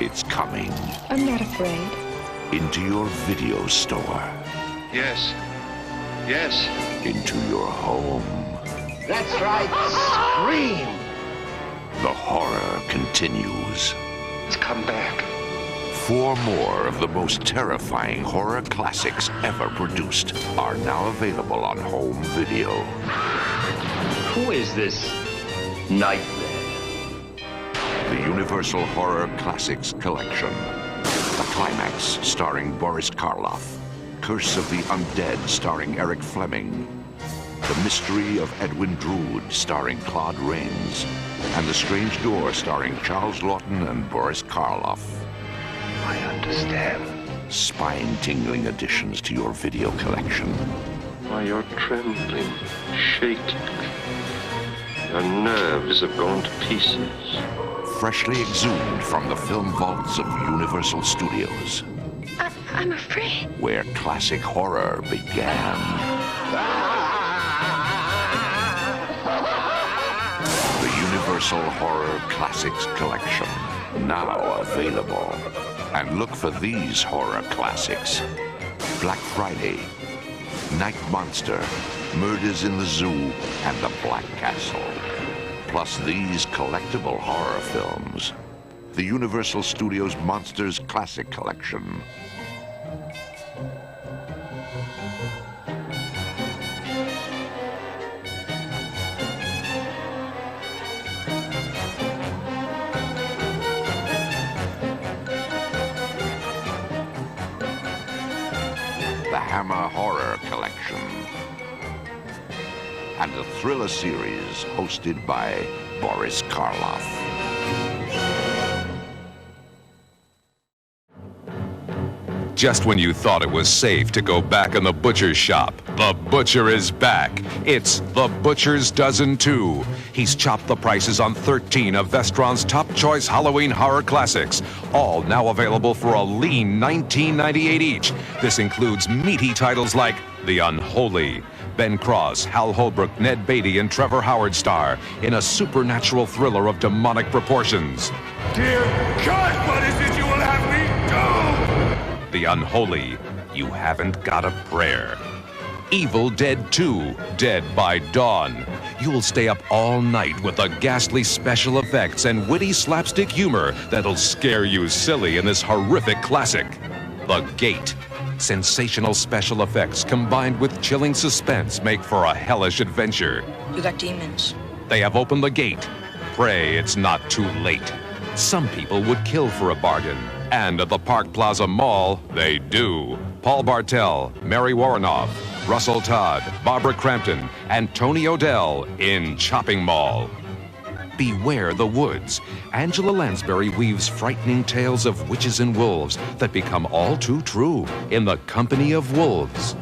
It's coming I'm not afraid. into your video store, Yes. Yes. into your home. That's right, scream! The horror continues. It's come back. 4 more of the most terrifying horror classics ever produced are now available on home video. Who is this nightmare? The Universal Horror Classics Collection. The Climax, starring Boris Karloff. Curse of the Undead, starring Eric Fleming. The Mystery of Edwin Drood, starring Claude Rains. And The Strange Door, starring Charles Lawton and Boris Karloff. I understand. Spine-tingling additions to your video collection. Why, you're trembling, shaking. Your nerves have gone to pieces. Freshly exhumed from the film vaults of Universal Studios, I'm afraid. where classic horror began. The Universal Horror Classics Collection, now available. And look for these horror classics: Black Friday, Night Monster, Murders in the Zoo, and The Black Castle. Plus these collectible horror films. The Universal Studios Monsters Classic Collection. The Hammer Horror Collection. And the Thriller series hosted by Boris Karloff. Just when you thought it was safe to go back in the butcher's shop, the butcher is back. It's The Butcher's Dozen 2. He's chopped the prices on 13 of Vestron's top choice Halloween horror classics, all now available for a lean $19.98 each. This includes meaty titles like The Unholy. Ben Cross, Hal Holbrook, Ned Beatty, and Trevor Howard star in a supernatural thriller of demonic proportions. Dear God, what is it you will have me do? The Unholy, You Haven't Got a Prayer. Evil Dead 2, Dead by Dawn. You'll stay up all night with the ghastly special effects and witty slapstick humor that'll scare you silly in this horrific classic. The Gate. Sensational special effects combined with chilling suspense make for a hellish adventure. You got demons. They have opened the gate. Pray it's not too late. Some people would kill for a bargain. And at the Park Plaza Mall, they do. Paul Bartel, Mary Warrenoff, Russell Todd, Barbara Crampton, and Tony O'Dell in Chopping Mall. Beware the Woods. Angela Lansbury weaves frightening tales of witches and wolves that become all too true in The Company of Wolves.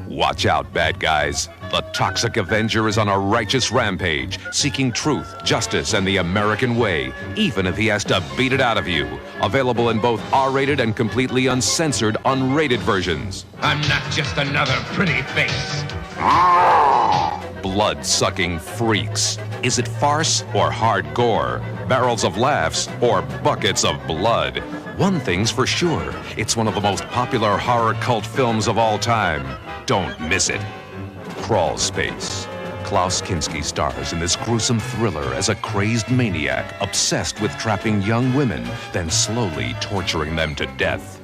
Watch out, bad guys. The Toxic Avenger is on a righteous rampage, seeking truth, justice, and the American way, even if he has to beat it out of you. Available in both R-rated and completely uncensored, unrated versions. I'm not just another pretty face. Blood-sucking freaks. Is it farce or hard gore? Barrels of laughs or buckets of blood? One thing's for sure, it's one of the most popular horror cult films of all time. Don't miss it. Crawl Space. Klaus Kinski stars in this gruesome thriller as a crazed maniac obsessed with trapping young women, then slowly torturing them to death.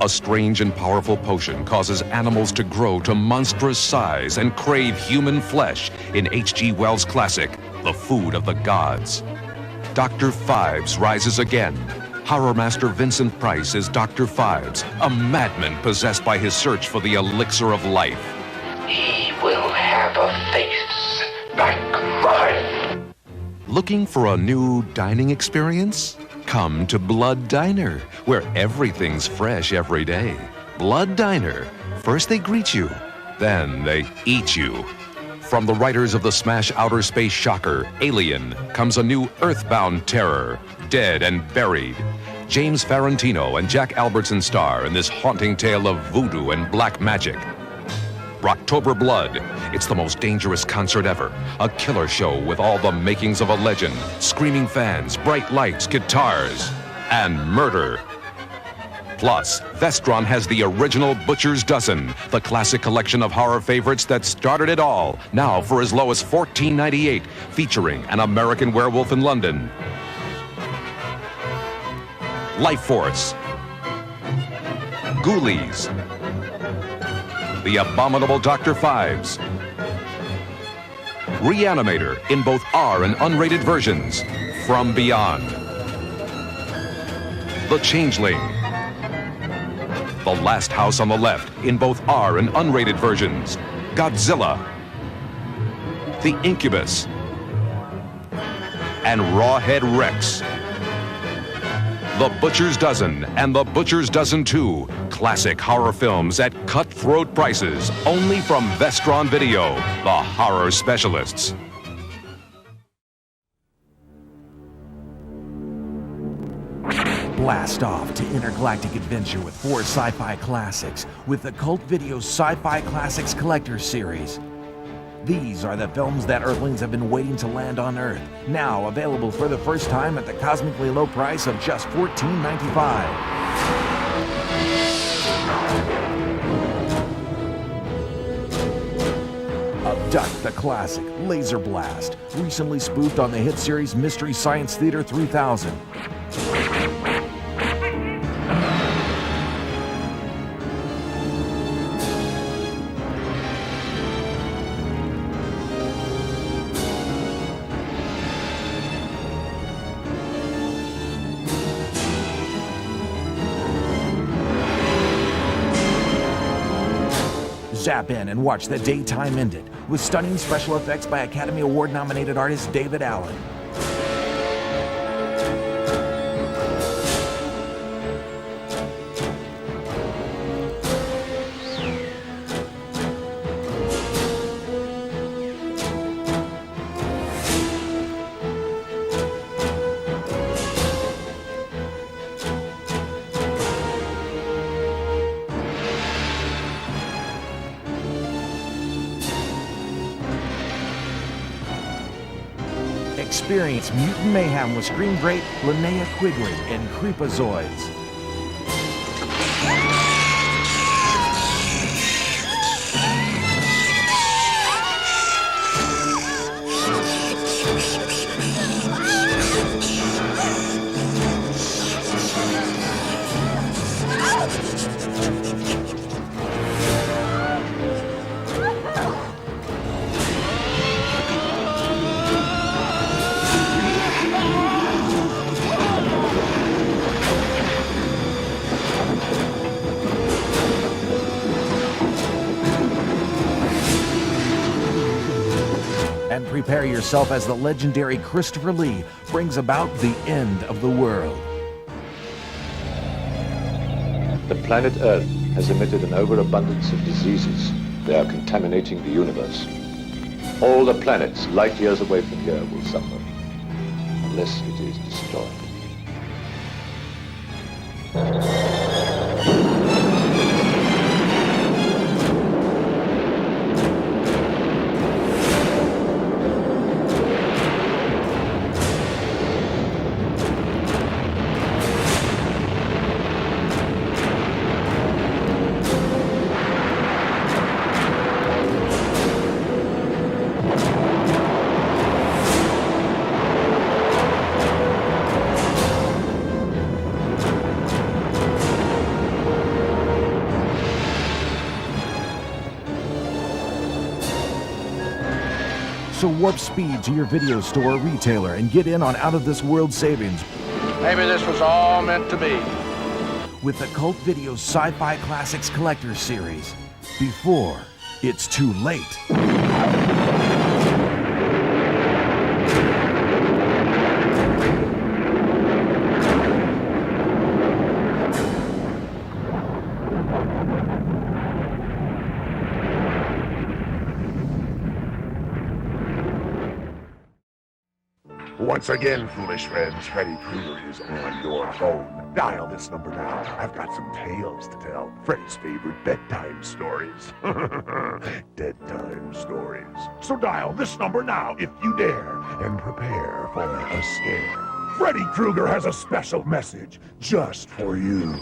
A strange and powerful potion causes animals to grow to monstrous size and crave human flesh in H.G. Wells' classic, The Food of the Gods. Dr. Phibes rises again. Horror master Vincent Price is Dr. Phibes, a madman possessed by his search for the elixir of life. He will have a face like mine. Looking for a new dining experience? Come to Blood Diner, where everything's fresh every day. Blood Diner. First they greet you, then they eat you. From the writers of the smash outer space shocker, Alien, comes a new earthbound terror, Dead and Buried. James Farentino and Jack Albertson star in this haunting tale of voodoo and black magic. Rocktober Blood. It's the most dangerous concert ever. A killer show with all the makings of a legend. Screaming fans, bright lights, guitars. and murder. Plus, Vestron has the original Butcher's Dozen, the classic collection of horror favorites that started it all, now for as low as $14.98, featuring An American Werewolf in London, Life Force, Ghoulies, The Abominable Dr. Fives, Reanimator in both R and unrated versions, From Beyond, The Changeling, The Last House on the Left in both R and unrated versions, Godzilla, The Incubus, and Rawhead Rex. The Butcher's Dozen and The Butcher's Dozen 2, classic horror films at cutthroat prices, only from Vestron Video, the horror specialists. Blast off to intergalactic adventure with 4 sci-fi classics with the Cult Video Sci-Fi Classics Collector Series. These are the films that Earthlings have been waiting to land on Earth, now available for the first time at the cosmically low price of just $14.95. Abduct the classic Laser Blast, recently spoofed on the hit series Mystery Science Theater 3000. Zap in and watch The Daytime Ended with stunning special effects by Academy Award-nominated artist David Allen. Experience mutant mayhem with screen great Linnea Quigley in Creepazoids. And prepare yourself as the legendary Christopher Lee brings about the end of the world. The planet Earth has emitted an overabundance of diseases. They are contaminating the universe. All the planets light years away from here will suffer, unless it is destroyed. So warp speed to your video store or retailer and get in on out-of-this-world savings. Maybe this was all meant to be. With the Cult Video Sci-Fi Classics Collector Series, before it's too late. Once again, foolish friends, Freddy Krueger is on your phone. Dial this number now. I've got some tales to tell. Freddy's favorite bedtime stories. Dead-time stories. So dial this number now if you dare, and prepare for a scare. Freddy Krueger has a special message just for you.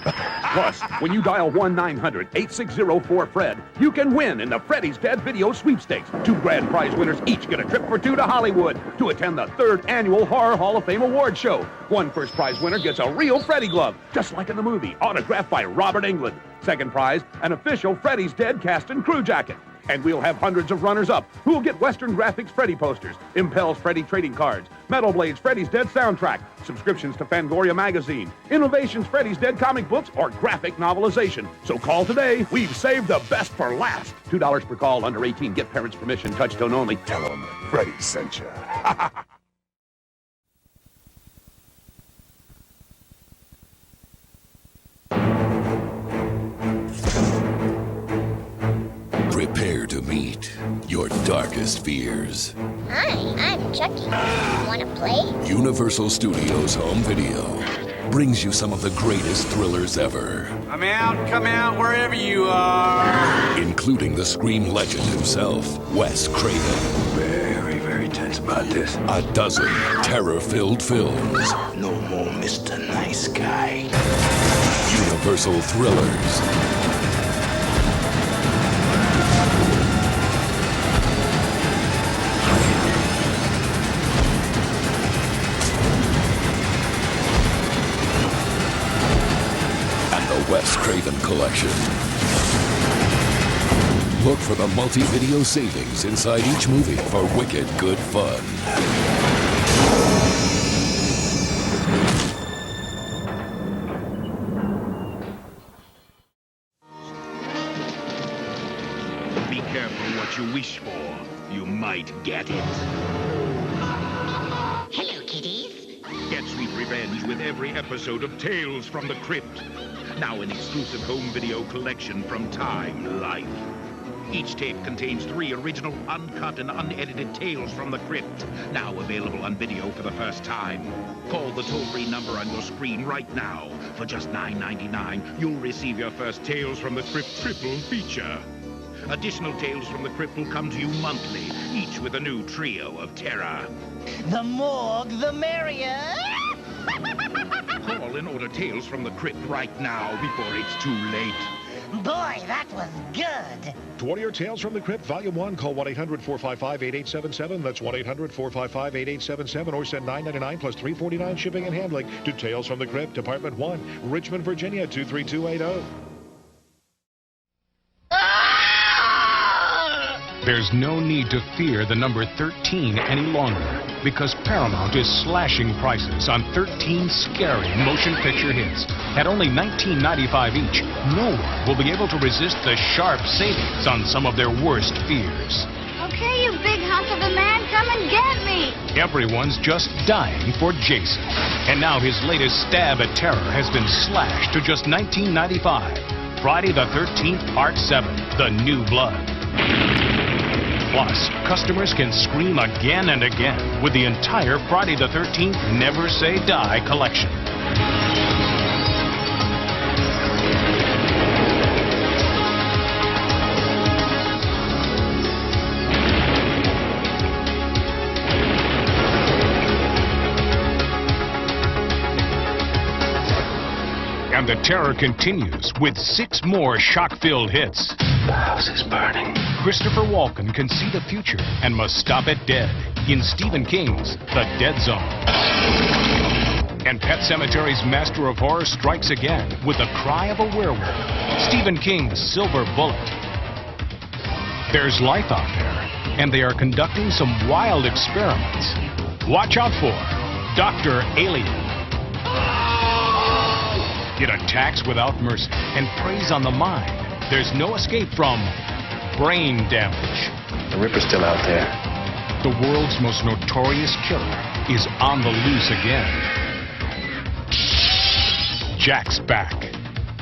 Plus, when you dial 1-900-860-4FRED, you can win in the Freddy's Dead Video Sweepstakes. 2 grand prize winners each get a trip for 2 to Hollywood to attend the 3rd Annual Horror Hall of Fame Award Show. 1 first prize winner gets a real Freddy glove, just like in the movie, autographed by Robert Englund. 2nd prize, an official Freddy's Dead cast and crew jacket. And we'll have hundreds of runners-up who will get Western Graphics Freddy posters, Impel's Freddy trading cards, Metal Blade's Freddy's Dead soundtrack, subscriptions to Fangoria magazine, Innovation's Freddy's Dead comic books, or graphic novelization. So call today. We've saved the best for last. $2 per call, under 18. Get parents' permission. Touchstone only. Tell them Freddy sent you. Prepare to meet your darkest fears. Hi, I'm Chucky. Wanna play? Universal Studios Home Video brings you some of the greatest thrillers ever. Come out wherever you are. Including the Scream legend himself, Wes Craven. Very, very tense about this. A dozen terror-filled films. No more Mr. Nice Guy. Universal thrillers. Wes Craven Collection. Look for the multi-video savings inside each movie for wicked good fun. Be careful what you wish for. You might get it. Hello, kitties. Get sweet revenge with every episode of Tales from the Crypt. Now an exclusive home video collection from Time Life. Each tape contains 3 original, uncut, and unedited Tales from the Crypt. Now available on video for the first time. Call the toll-free number on your screen right now. For just $9.99, you'll receive your first Tales from the Crypt triple feature. Additional Tales from the Crypt will come to you monthly, each with a new trio of terror. The morgue, the merrier. Call and order Tales from the Crypt right now before it's too late. Boy, that was good. To order your Tales from the Crypt, Volume 1, call 1-800-455-8877. That's 1-800-455-8877. Or send $9.99 plus $3.49 shipping and handling to Tales from the Crypt, Department 1, Richmond, Virginia, 23280. There's no need to fear the number 13 any longer, because Paramount is slashing prices on 13 scary motion picture hits. At only $19.95 each, no one will be able to resist the sharp savings on some of their worst fears. Okay, you big hunk of a man, come and get me. Everyone's just dying for Jason. And now his latest stab at terror has been slashed to just $19.95. Friday the 13th, Part 7, The New Blood. Plus, customers can scream again and again with the entire Friday the 13th Never Say Die collection. And the terror continues with 6 more shock-filled hits. The house is burning. Christopher Walken can see the future and must stop it dead in Stephen King's The Dead Zone. And Pet Sematari's Master of Horror strikes again with The Cry of a Werewolf, Stephen King's Silver Bullet. There's life out there, and they are conducting some wild experiments. Watch out for Dr. Alien. It attacks without mercy and preys on the mind. There's no escape from brain damage. The Ripper's still out there. The world's most notorious killer is on the loose again. Jack's back.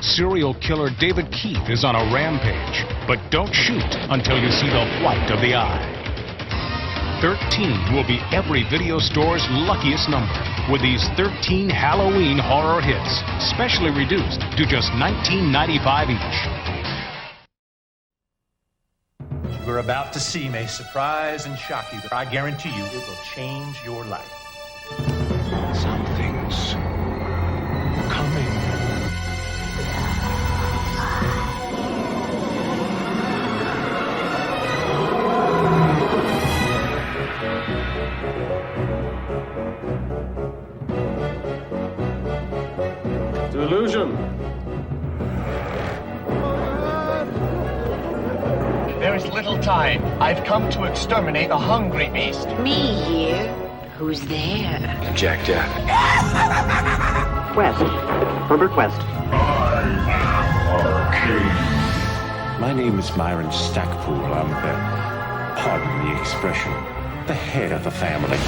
Serial killer David Keith is on a rampage, but don't shoot until you see the white of the eye. 13 will be every video store's luckiest number, with these 13 Halloween horror hits, specially reduced to just $19.95 each. What you're about to see may surprise and shock you, but I guarantee you it will change your life. Something's coming. Delusion. There is little time. I've come to exterminate a hungry beast. Me here? Who's there? Jack Jack. West. Herbert West. My name is Myron Stackpool. I'm the, pardon the expression, the head of the family.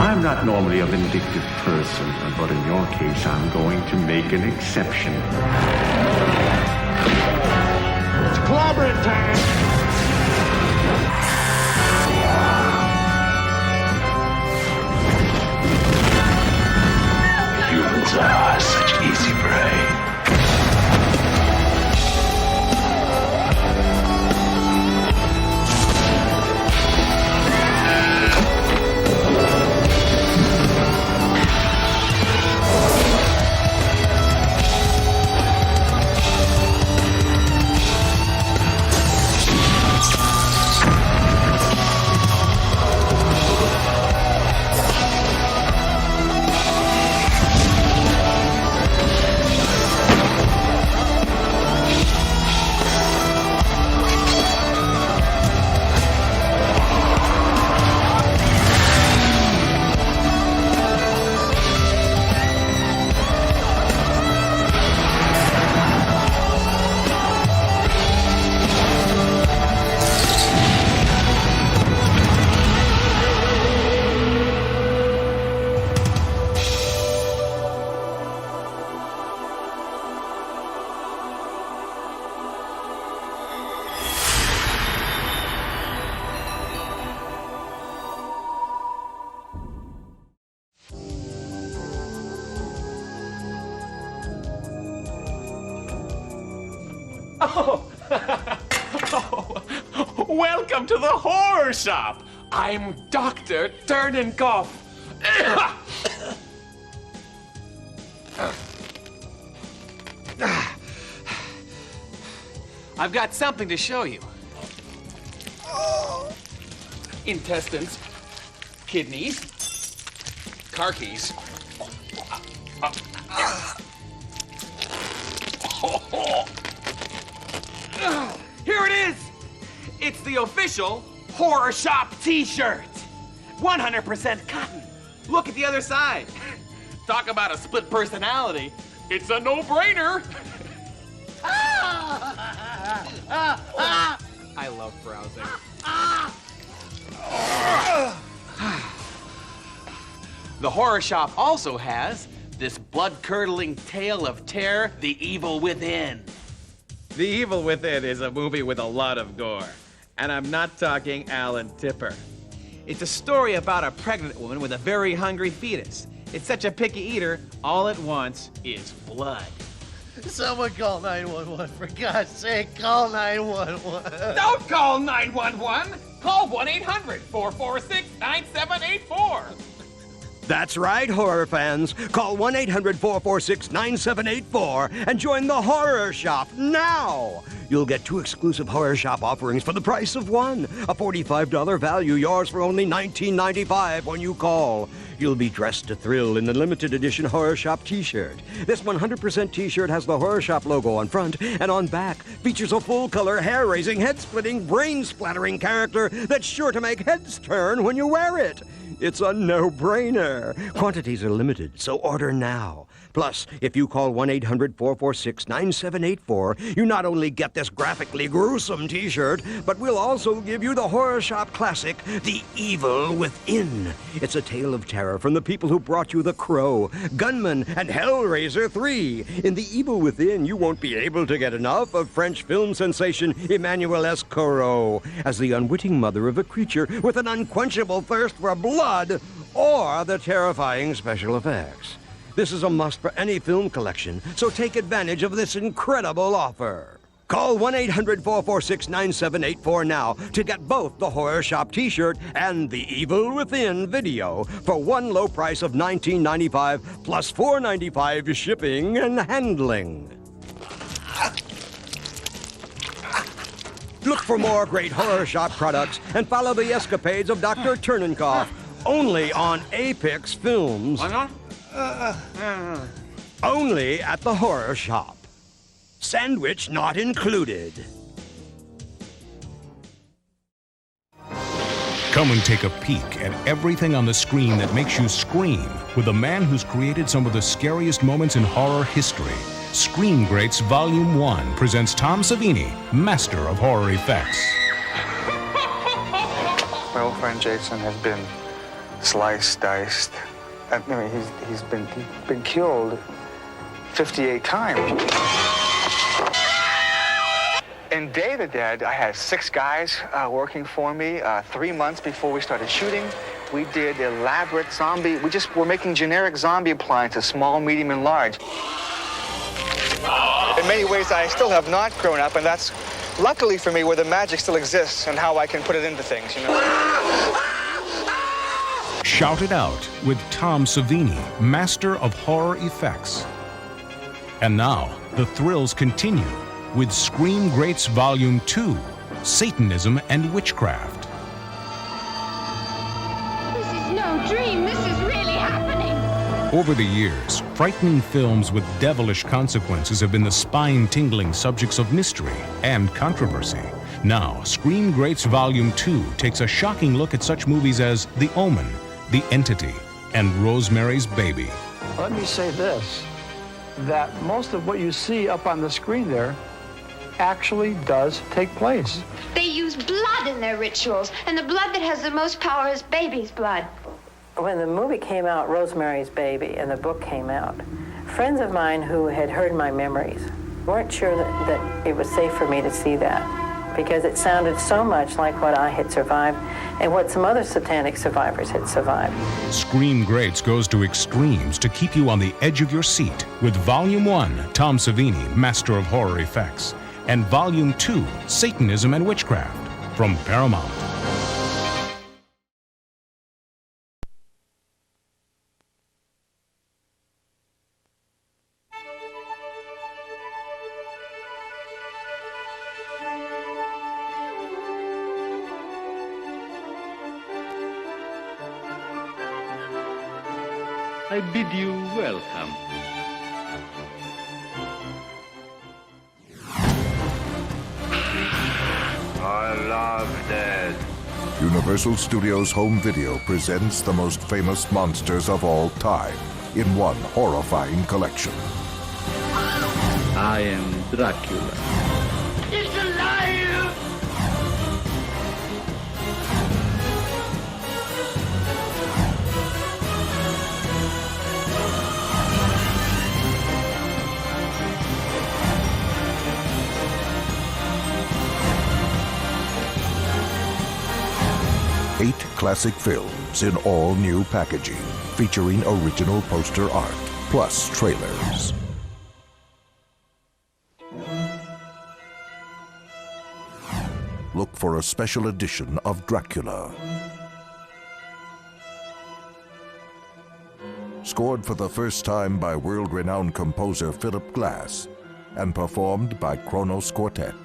I'm not normally a vindictive person, but in your case, I'm going to make an exception. It's clobbering time! Humans are such easy prey. Welcome to the horror shop. I'm Dr. Turnenkoff. I've got something to show you. Intestines, kidneys, car keys. Here it is! It's the official Horror Shop t-shirt. 100% cotton. Look at the other side. Talk about a split personality. It's a no-brainer. I love browsing. The Horror Shop also has this blood-curdling tale of terror, The Evil Within. The Evil Within is a movie with a lot of gore. And I'm not talking Alan Tipper. It's a story about a pregnant woman with a very hungry fetus. It's such a picky eater, all it wants is blood. Someone call 911. For God's sake, call 911. Don't call 911. Call 1-800-446-9784. That's right, horror fans. Call 1-800-446-9784 and join the Horror Shop now. You'll get 2 exclusive Horror Shop offerings for the price of one. A $45 value, yours for only $19.95 when you call. You'll be dressed to thrill in the limited edition Horror Shop t-shirt. This 100% t-shirt has the Horror Shop logo on front, and on back features a full-color, hair-raising, head-splitting, brain-splattering character that's sure to make heads turn when you wear it. It's a no-brainer. Quantities are limited, so order now. Plus, if you call 1-800-446-9784, you not only get this graphically gruesome T-shirt, but we'll also give you the Horror Shop classic, The Evil Within. It's a tale of terror from the people who brought you The Crow, Gunman, and Hellraiser 3. In The Evil Within, you won't be able to get enough of French film sensation Emmanuelle Escourot as the unwitting mother of a creature with an unquenchable thirst for blood, or the terrifying special effects. This is a must for any film collection, so take advantage of this incredible offer. Call 1-800-446-9784 now to get both the Horror Shop T-shirt and The Evil Within video for one low price of $19.95 plus $4.95 shipping and handling. Look for more great Horror Shop products and follow the escapades of Dr. Turnenkoff only on Apex Films. Only at the Horror Shop. Sandwich not included. Come and take a peek at everything on the screen that makes you scream with the man who's created some of the scariest moments in horror history. Scream Greats Volume 1 presents Tom Savini, master of horror effects. My old friend Jason has been sliced, diced. I mean, he's been killed 58 times. In Day of the Dead, I had 6 guys working for me. 3 months before we started shooting, we did elaborate zombie. We're making generic zombie appliances, small, medium, and large. In many ways, I still have not grown up, and that's luckily for me where the magic still exists and how I can put it into things, you know. Shout it out with Tom Savini, master of horror effects. And now, the thrills continue with Scream Greats Volume 2, Satanism and Witchcraft. This is no dream. This is really happening. Over the years, frightening films with devilish consequences have been the spine-tingling subjects of mystery and controversy. Now, Scream Greats Volume 2 takes a shocking look at such movies as The Omen, The Entity, and Rosemary's Baby. Let me say this, that most of what you see up on the screen there actually does take place. They use blood in their rituals, and the blood that has the most power is baby's blood. When the movie came out, Rosemary's Baby, and the book came out, friends of mine who had heard my memories weren't sure that it was safe for me to see that, because it sounded so much like what I had survived and what some other satanic survivors had survived. Scream Greats goes to extremes to keep you on the edge of your seat with Volume 1, Tom Savini, master of horror effects, and Volume 2, Satanism and Witchcraft, from Paramount. I bid you welcome. I love dead. Universal Studios Home Video presents the most famous monsters of all time in one horrifying collection. I am Dracula. It's alive! Eight classic films in all new packaging, featuring original poster art, plus trailers. Look for a special edition of Dracula. Scored for the first time by world-renowned composer Philip Glass and performed by Kronos Quartet.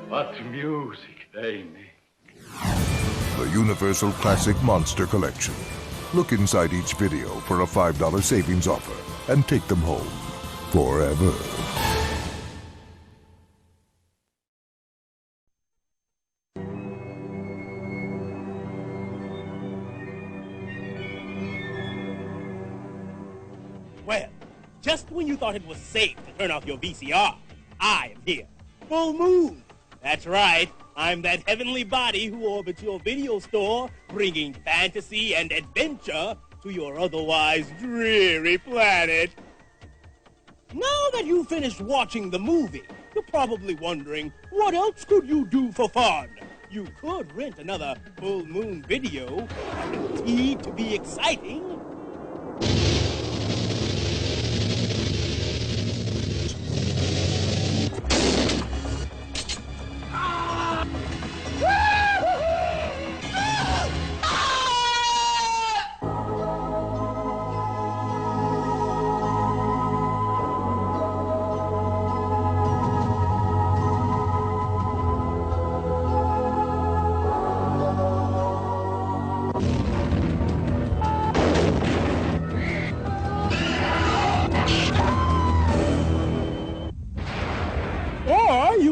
What music they make. The Universal Classic Monster Collection. Look inside each video for a $5 savings offer and take them home. forever. Well, just when you thought it was safe to turn off your VCR, I am here. Full moon. That's right. I'm that heavenly body who orbits your video store, bringing fantasy and adventure to your otherwise dreary planet. Now that you've finished watching the movie, you're probably wondering, what else could you do for fun? You could rent another full moon video, guaranteed to be exciting.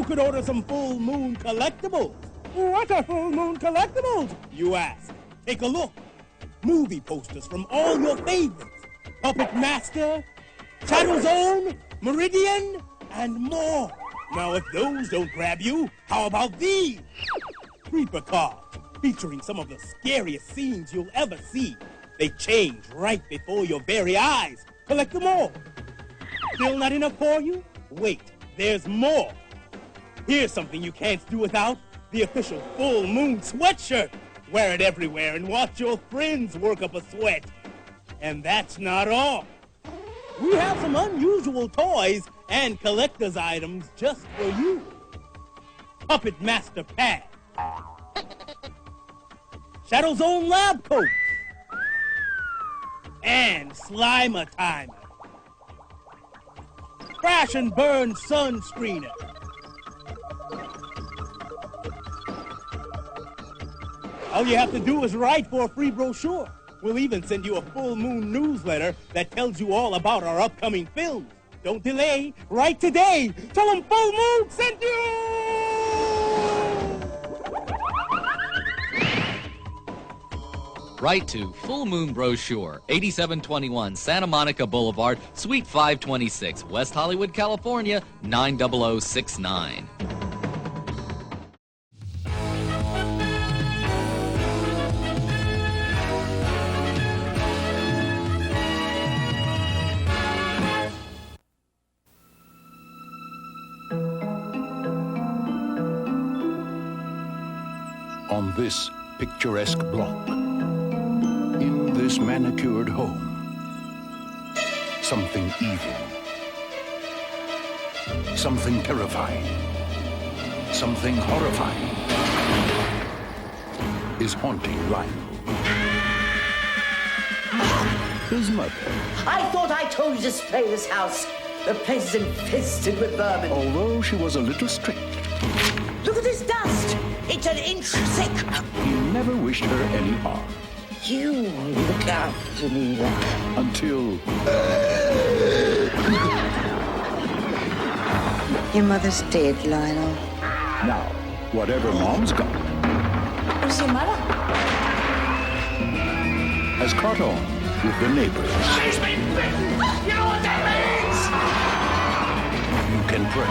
Could order some full moon collectibles. What are full moon collectibles, you ask? Take a look. Movie posters from all your favorites. Puppet Master, Shadow Zone, Meridian, and more. Now if those don't grab you, how about these? Creeper cards, featuring some of the scariest scenes you'll ever see. They change right before your very eyes. Collect them all. Still not enough for you? Wait, there's more. Here's something you can't do without, the official full moon sweatshirt. Wear it everywhere and watch your friends work up a sweat. And that's not all. We have some unusual toys and collector's items just for you. Puppet Master Pad. Shadow Zone Lab Coat. And Slimer Timer. Crash and Burn Sunscreener. All you have to do is write for a free brochure. We'll even send you a full moon newsletter that tells you all about our upcoming films. Don't delay. Write today. Tell them Full Moon sent you! Write to Full Moon Brochure, 8721 Santa Monica Boulevard, Suite 526, West Hollywood, California, 90069. On this picturesque block, in this manicured home, something evil, something terrifying, something horrifying is haunting Lionel. His mother. I thought I told you to spray this house. The place is infested with vermin. Although she was a little strict, Look at this dust. It's an inch thick. he never wished her any harm. You look after me, lad. Until Your mother's dead, Lionel. now, whatever Mom's got Who's your mother? has caught on with the neighbors. She's been bitten! You know what that means? You can pray.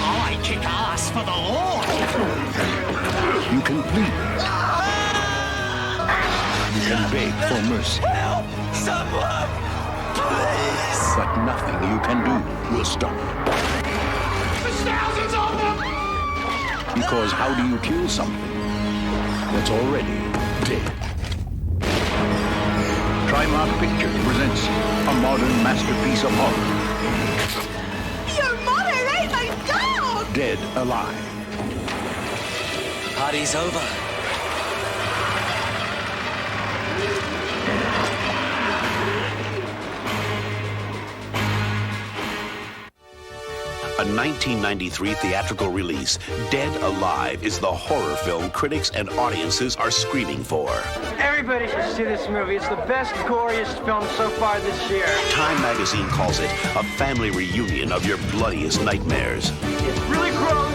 I kick ass for the Lord! You can plead. You can beg for mercy. Help! Someone! Please! But nothing you can do will stop it. There's thousands of them! Because how do you kill something that's already dead? Trimark Pictures presents a modern masterpiece of horror. Your mother ate my dog! Dead Alive. Party's over. A 1993 theatrical release, Dead Alive is the horror film critics and audiences are screaming for. Everybody should see this movie. It's the best, goriest film so far this year. Time magazine calls it a family reunion of your bloodiest nightmares. It's really gross,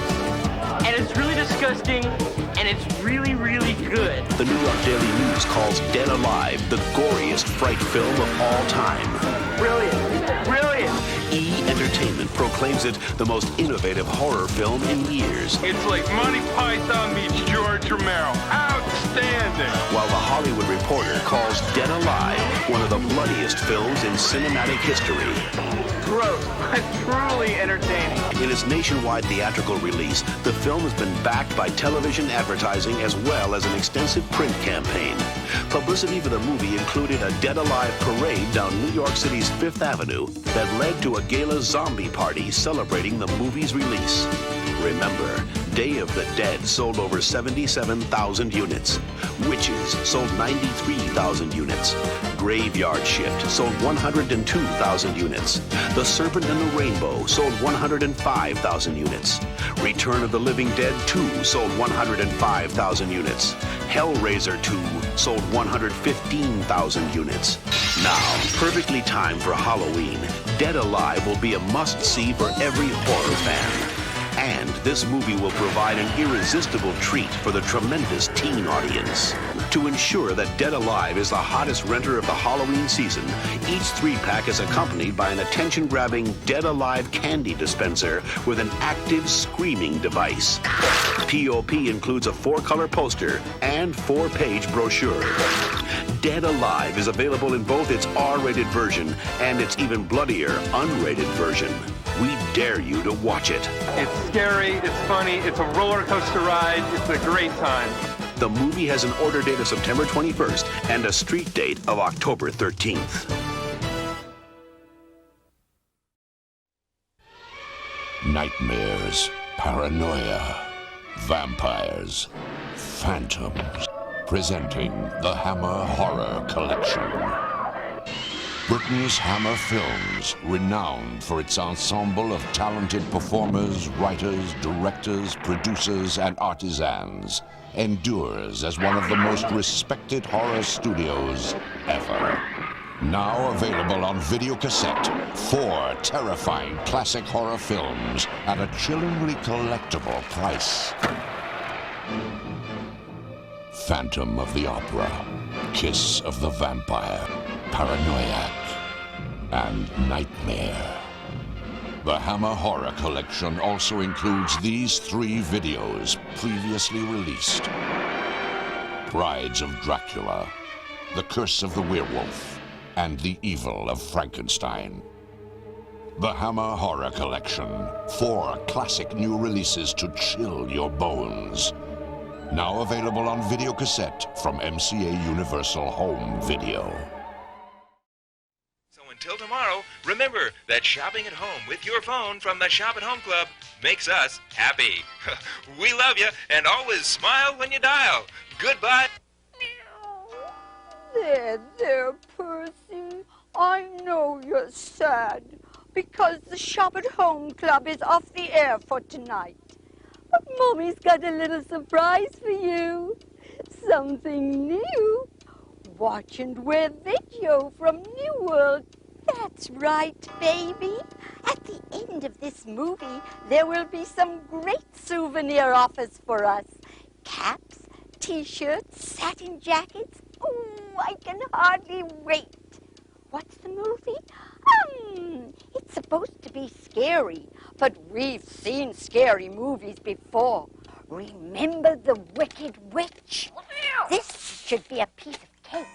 and it's really disgusting, and it's really, really good. The New York Daily News calls Dead Alive the goriest fright film of all time. Brilliant. Brilliant. E! Entertainment proclaims it the most innovative horror film in years. It's like Monty Python meets George Romero. Outstanding! While The Hollywood Reporter calls Dead Alive one of the bloodiest films in cinematic history. Gross, but truly entertaining. In its nationwide theatrical release, the film has been backed by television advertising as well as an extensive print campaign. Publicity for the movie included a Dead Alive parade down New York City's Fifth Avenue that led to a gala zombie party celebrating the movie's release. Remember, Day of the Dead sold over 77,000 units. Witches sold 93,000 units. Graveyard Shift sold 102,000 units. The Serpent and the Rainbow sold 105,000 units. Return of the Living Dead 2 sold 105,000 units. Hellraiser 2 sold 115,000 units. Now, perfectly timed for Halloween, Dead Alive will be a must-see for every horror fan. And this movie will provide an irresistible treat for the tremendous teen audience. To ensure that Dead Alive is the hottest renter of the Halloween season, each 3-pack is accompanied by an attention-grabbing Dead Alive candy dispenser with an active screaming device. POP includes a 4-color poster and 4-page brochure. Dead Alive is available in both its R-rated version and its even bloodier unrated version. We dare you to watch it. It's scary, it's funny, it's a roller coaster ride, it's a great time. The movie has an order date of September 21st and a street date of October 13th. Nightmares, paranoia, vampires, phantoms. Presenting the Hammer Horror Collection. Britain's Hammer Films, renowned for its ensemble of talented performers, writers, directors, producers, and artisans, endures as one of the most respected horror studios ever. Now available on videocassette, 4 terrifying classic horror films at a chillingly collectible price. Phantom of the Opera, Kiss of the Vampire, Paranoiac, and Nightmare. The Hammer Horror Collection also includes these 3 videos previously released. Brides of Dracula, The Curse of the Werewolf, and The Evil of Frankenstein. The Hammer Horror Collection, 4 classic new releases to chill your bones. Now available on videocassette from MCA Universal Home Video. So until tomorrow, remember that shopping at home with your phone from the Shop at Home Club makes us happy. We love you, and always smile when you dial. Goodbye. There, Percy. I know you're sad because the Shop at Home Club is off the air for tonight. But Mommy's got a little surprise for you. Something new. Watch and wear video from New World. That's right, baby. At the end of this movie, there will be some great souvenir offers for us. Caps, T-shirts, satin jackets. Oh, I can hardly wait. What's the movie? It's supposed to be scary, but we've seen scary movies before. Remember the Wicked Witch? This should be a piece of cake.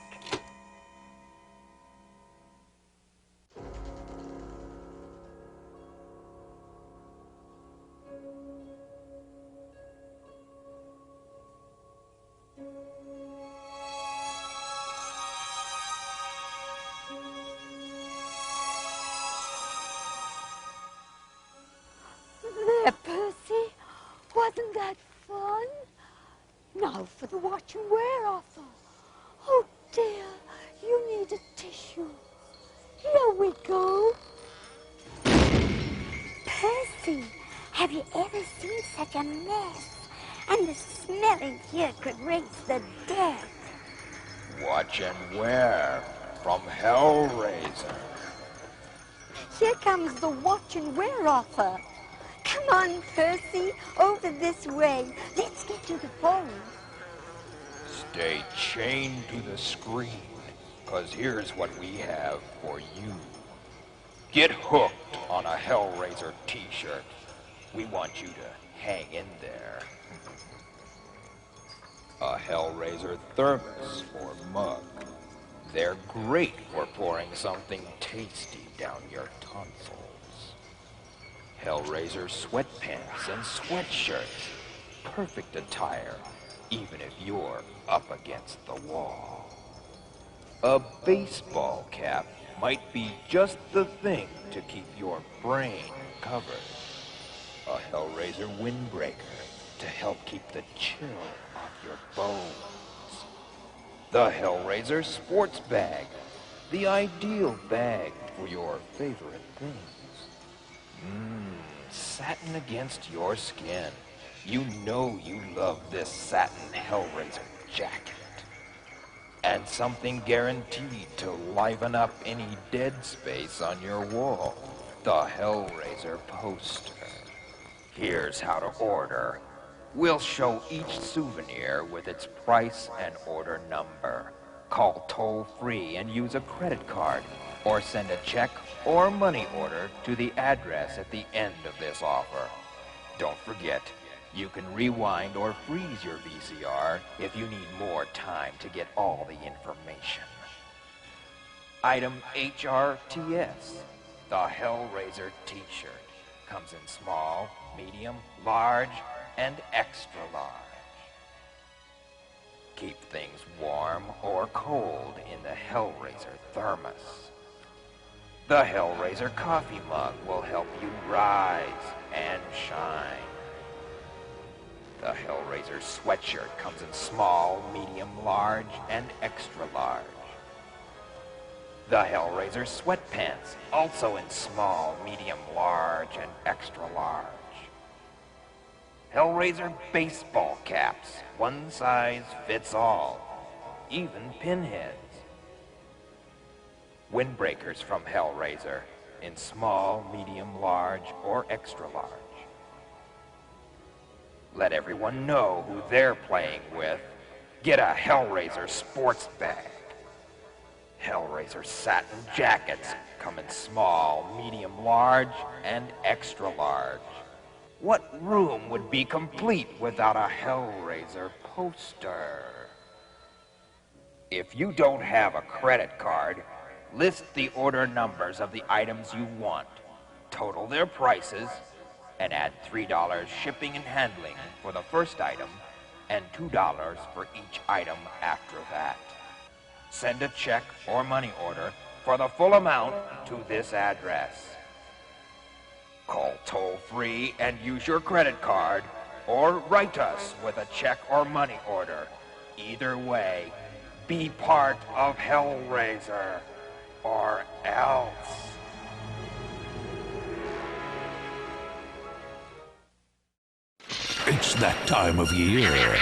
There, Percy. Wasn't that fun? Now for the watch and wear offer. Oh, dear. You need a tissue. Here we go. Percy, have you ever seen such a mess? And the smelling here could raise the dead. Watch and where from Hellraiser. Here comes the watch and wear offer. Come on, Percy, over this way. Let's get to the phone. Stay chained to the screen, 'cause here's what we have for you. Get hooked on a Hellraiser t-shirt. We want you to hang in there. A Hellraiser thermos or mug. They're great for pouring something tasty down your tonsils. Hellraiser sweatpants and sweatshirts. Perfect attire, even if you're up against the wall. A baseball cap might be just the thing to keep your brain covered. A Hellraiser windbreaker to help keep the chill off your bones. The Hellraiser sports bag, the ideal bag for your favorite things. Satin against your skin. You know you love this satin Hellraiser jacket. And something guaranteed to liven up any dead space on your wall. The Hellraiser poster. Here's how to order. We'll show each souvenir with its price and order number. Call toll-free and use a credit card, or send a check or money order to the address at the end of this offer. Don't forget, you can rewind or freeze your VCR if you need more time to get all the information. Item HRTS, the Hellraiser t-shirt, comes in small, medium, large, and extra large. Keep things warm or cold in the Hellraiser thermos. The Hellraiser coffee mug will help you rise and shine. The Hellraiser sweatshirt comes in small, medium, large, and extra large. The Hellraiser sweatpants, also in small, medium, large, and extra large. Hellraiser baseball caps, one size fits all, even pinheads. Windbreakers from Hellraiser, in small, medium, large, or extra large. Let everyone know who they're playing with. Get a Hellraiser sports bag. Hellraiser satin jackets come in small, medium, large, and extra large. What room would be complete without a Hellraiser poster? If you don't have a credit card, list the order numbers of the items you want, total their prices, and add $3 shipping and handling for the first item, and $2 for each item after that. Send a check or money order for the full amount to this address. Call toll-free and use your credit card, or write us with a check or money order. Either way, be part of Hellraiser, or else. It's that time of year.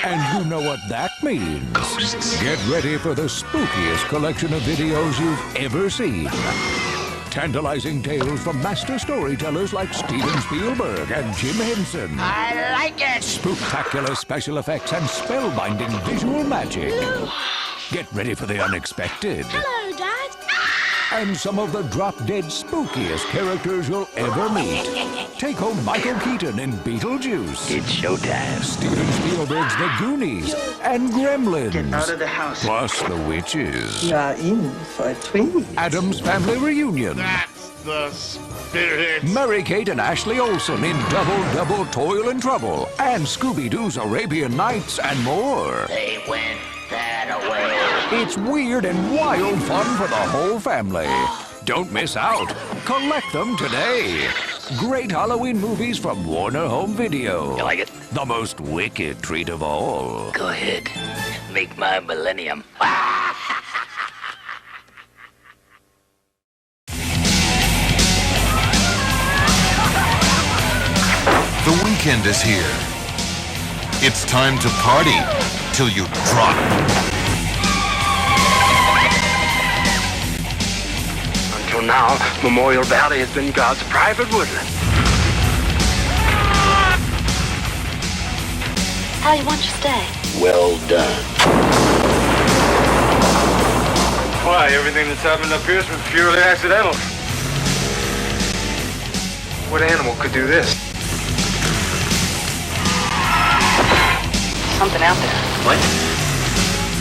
And you know what that means. Ghosts. Get ready for the spookiest collection of videos you've ever seen. Tantalizing tales from master storytellers like Steven Spielberg and Jim Henson. I like it! Spectacular special effects and spellbinding visual magic. Get ready for the unexpected. Hello, Dad. And some of the drop-dead spookiest characters you'll ever meet. Take home Michael Keaton in Beetlejuice. It's showtime. Steven Spielberg's The Goonies and Gremlins. Get out of the house. Plus the witches. You are in for a treat. Adam's Family Reunion. That's the spirit. Mary-Kate and Ashley Olsen in Double Toil and Trouble. And Scooby-Doo's Arabian Nights and more. They went that away. It's weird and wild fun for the whole family. Don't miss out. Collect them today. Great Halloween movies from Warner Home Video. You like it? The most wicked treat of all. Go ahead. Make my millennium. weekend is here. It's time to party till you drop. Until now, Memorial Valley has been God's private woodland. How you want your stay? Well done. Why, everything that's happened up here has been purely accidental. What animal could do this? Something out there. What?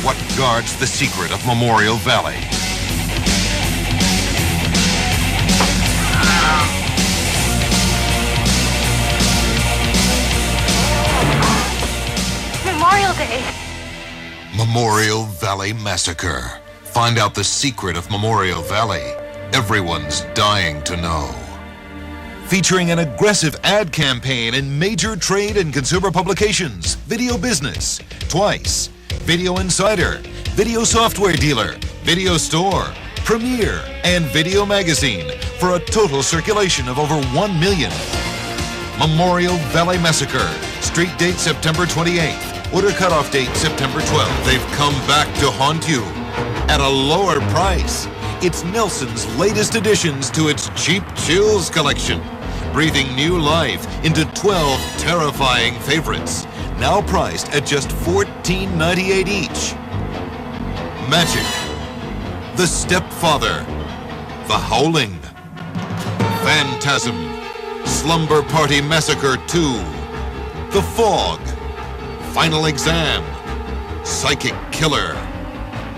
What guards the secret of Memorial Valley? Memorial Day. Memorial Valley Massacre. Find out the secret of Memorial Valley. Everyone's dying to know. Featuring an aggressive ad campaign in major trade and consumer publications, Video Business, Twice, Video Insider, Video Software Dealer, Video Store, Premiere, and Video Magazine for a total circulation of over 1 million. Memorial Valley Massacre. Street date September 28th. Order cutoff date September 12th. They've come back to haunt you at a lower price. It's Nelson's latest additions to its Cheap Chills collection, breathing new life into 12 terrifying favorites, now priced at just $14.98 each. Magic, The Stepfather, The Howling, Phantasm, Slumber Party Massacre 2, The Fog, Final Exam, Psychic Killer,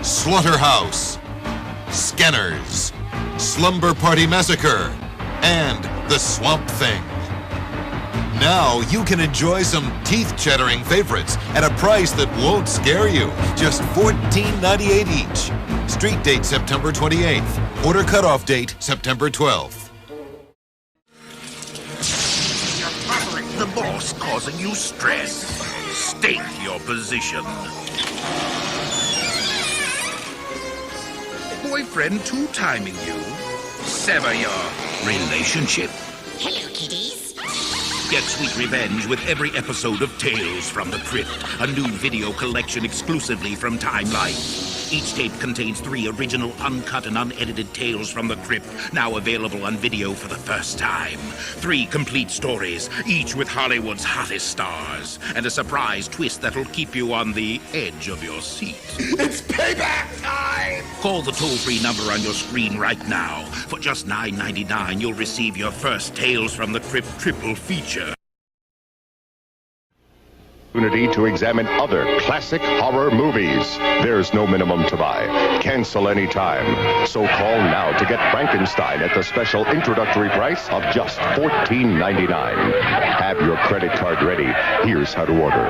Slaughterhouse, Scanners, Slumber Party Massacre, and The Swamp Thing. Now you can enjoy some teeth-chattering favorites at a price that won't scare you. Just $14.98 each. Street date September 28th. Order cutoff date September 12th. You're bothering the boss, causing you stress. State your position. Boyfriend two-timing you. Sever your relationship. Hello, kiddies. Get sweet revenge with every episode of Tales from the Crypt, a new video collection exclusively from Time Life. Each tape contains 3 original uncut and unedited Tales from the Crypt, now available on video for the first time. 3 complete stories, each with Hollywood's hottest stars, and a surprise twist that'll keep you on the edge of your seat. It's payback time! Call the toll-free number on your screen right now. For just $9.99, you'll receive your first Tales from the Crypt triple feature. Opportunity to examine other classic horror movies. There's no minimum to buy. Cancel anytime. So call now to get Frankenstein at the special introductory price of just $14.99. Have your credit card ready. Here's how to order.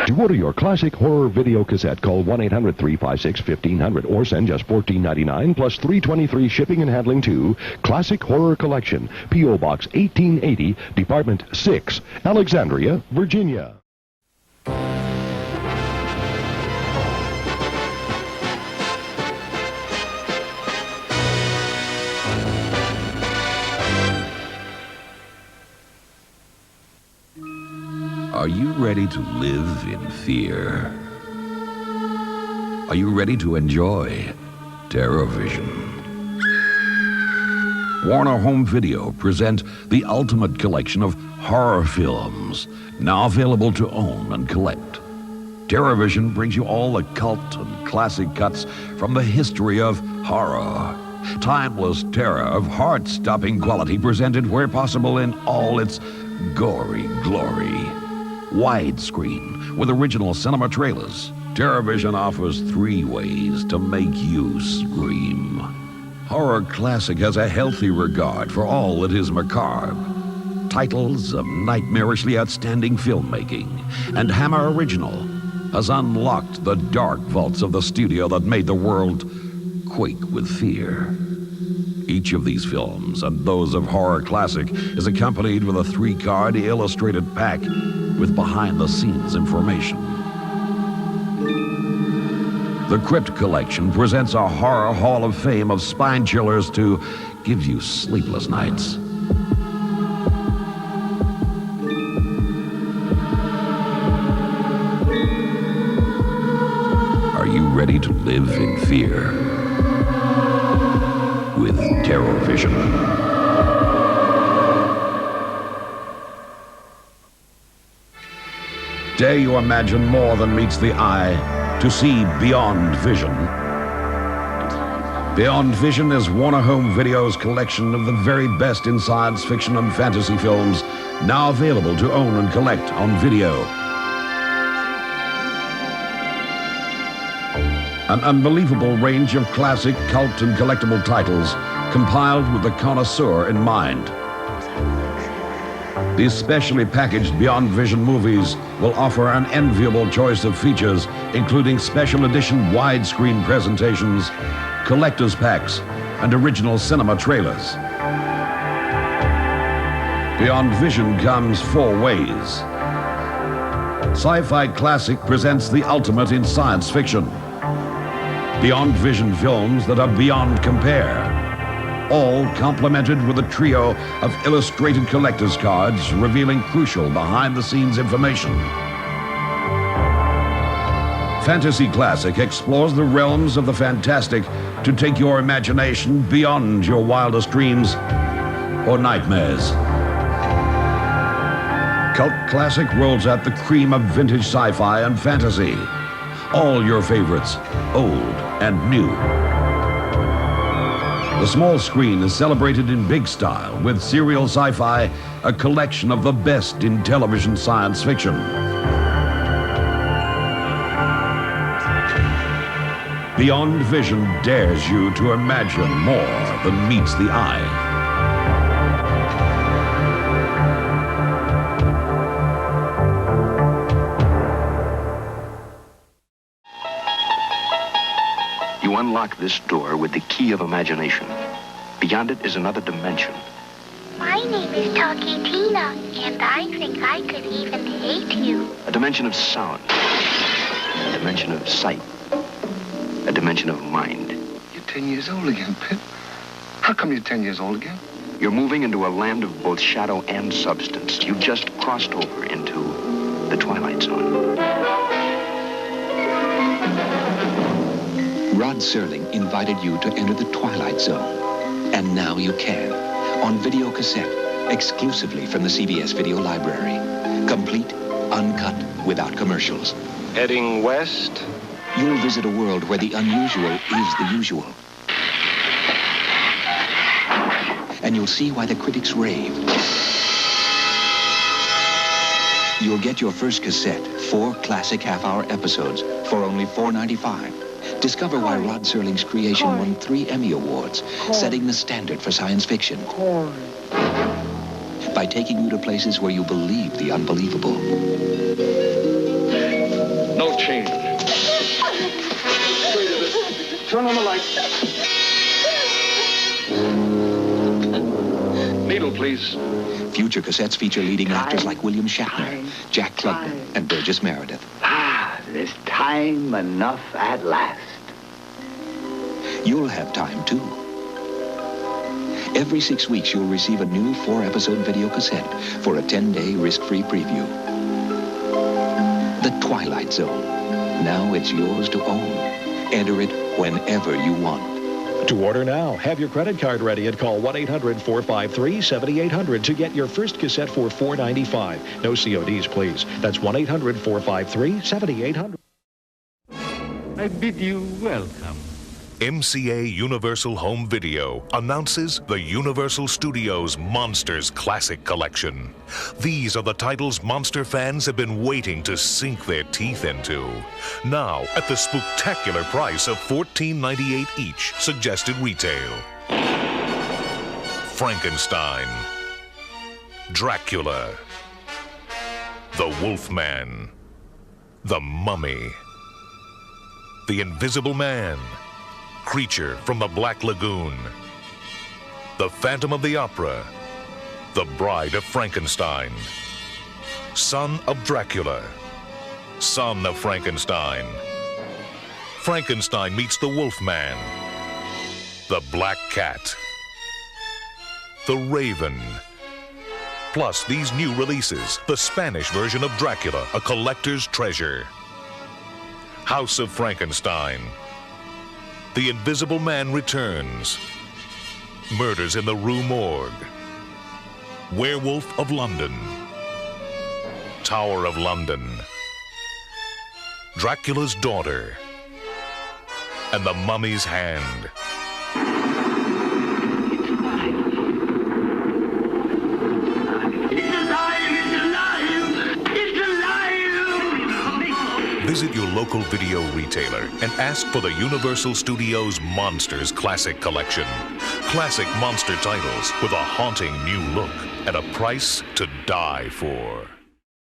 To order your classic horror video cassette, call 1-800-356-1500 or send just $14.99 plus $3.23 shipping and handling to Classic Horror Collection, P.O. Box 1880, Department 6, Alexandria, Virginia. Are you ready to live in fear? Are you ready to enjoy TerrorVision? Warner Home Video present the ultimate collection of horror films, now available to own and collect. TerrorVision brings you all the cult and classic cuts from the history of horror. Timeless terror of heart-stopping quality presented where possible in all its gory glory. Widescreen with original cinema trailers. TerrorVision offers 3 ways to make you scream. Horror Classic has a healthy regard for all that is macabre. Titles of nightmarishly outstanding filmmaking. And Hammer Original has unlocked the dark vaults of the studio that made the world quake with fear. Each of these films, and those of Horror Classic, is accompanied with a 3-card illustrated pack with behind-the-scenes information. The Crypt Collection presents a horror hall of fame of spine chillers to give you sleepless nights. ready to live in fear with Terror Vision. Dare you imagine more than meets the eye to see beyond vision? Beyond Vision is Warner Home Video's collection of the very best in science fiction and fantasy films, now available to own and collect on video. An unbelievable range of classic, cult, and collectible titles compiled with the connoisseur in mind. These specially packaged Beyond Vision movies will offer an enviable choice of features, including special edition widescreen presentations, collector's packs, and original cinema trailers. Beyond Vision comes 4 ways. Sci-Fi Classic presents the ultimate in science fiction. Beyond Vision films that are beyond compare. All complemented with a trio of illustrated collector's cards revealing crucial behind-the-scenes information. Fantasy Classic explores the realms of the fantastic to take your imagination beyond your wildest dreams or nightmares. Cult Classic rolls out the cream of vintage sci-fi and fantasy. All your favorites, old and new. The small screen is celebrated in big style with Serial Sci-Fi, a collection of the best in television science fiction. Beyond Vision dares you to imagine more than meets the eye. You unlock this door with the key of imagination. Beyond it is another dimension. My name is Talkie Tina, and I think I could even hate you. A dimension of sound. A dimension of sight. A dimension of mind. You're 10 years old again, Pip. How come you're 10 years old again? You're moving into a land of both shadow and substance. You just crossed over into the Twilight Zone. Rod Serling invited you to enter the Twilight Zone. And now you can. On video cassette, exclusively from the CBS Video Library. Complete, uncut, without commercials. Heading west? You'll visit a world where the unusual is the usual. And you'll see why the critics rave. You'll get your first cassette, 4 classic half-hour episodes, for only $4.95. Discover why Rod Serling's creation won 3 Emmy Awards, setting the standard for science fiction. By taking you to places where you believe the unbelievable. No change. Turn on the light. Needle, please. Future cassettes feature leading actors like William Shatner, Jack Klugman, and Burgess Meredith. There's time enough at last. You'll have time, too. Every 6 weeks, you'll receive a new 4-episode video cassette for a 10-day risk-free preview. The Twilight Zone. Now it's yours to own. Enter it whenever you want. To order now, have your credit card ready and call 1-800-453-7800 to get your first cassette for $4.95. No CODs, please. That's 1-800-453-7800. I bid you welcome. MCA Universal Home Video announces the Universal Studios Monsters Classic Collection. These are the titles monster fans have been waiting to sink their teeth into. Now, at the spooktacular price of $14.98 each, suggested retail. Frankenstein, Dracula, the Wolfman, the Mummy, the Invisible Man, Creature from the Black Lagoon, The Phantom of the Opera, The Bride of Frankenstein, Son of Dracula, Son of Frankenstein, Frankenstein meets the Wolfman, The Black Cat, The Raven, plus these new releases, the Spanish version of Dracula, a collector's treasure. House of Frankenstein. The Invisible Man returns. Murders in the Rue Morgue. Werewolf of London. Tower of London. Dracula's Daughter. And The Mummy's Hand. Visit your local video retailer and ask for the Universal Studios Monsters Classic Collection. Classic monster titles with a haunting new look at a price to die for.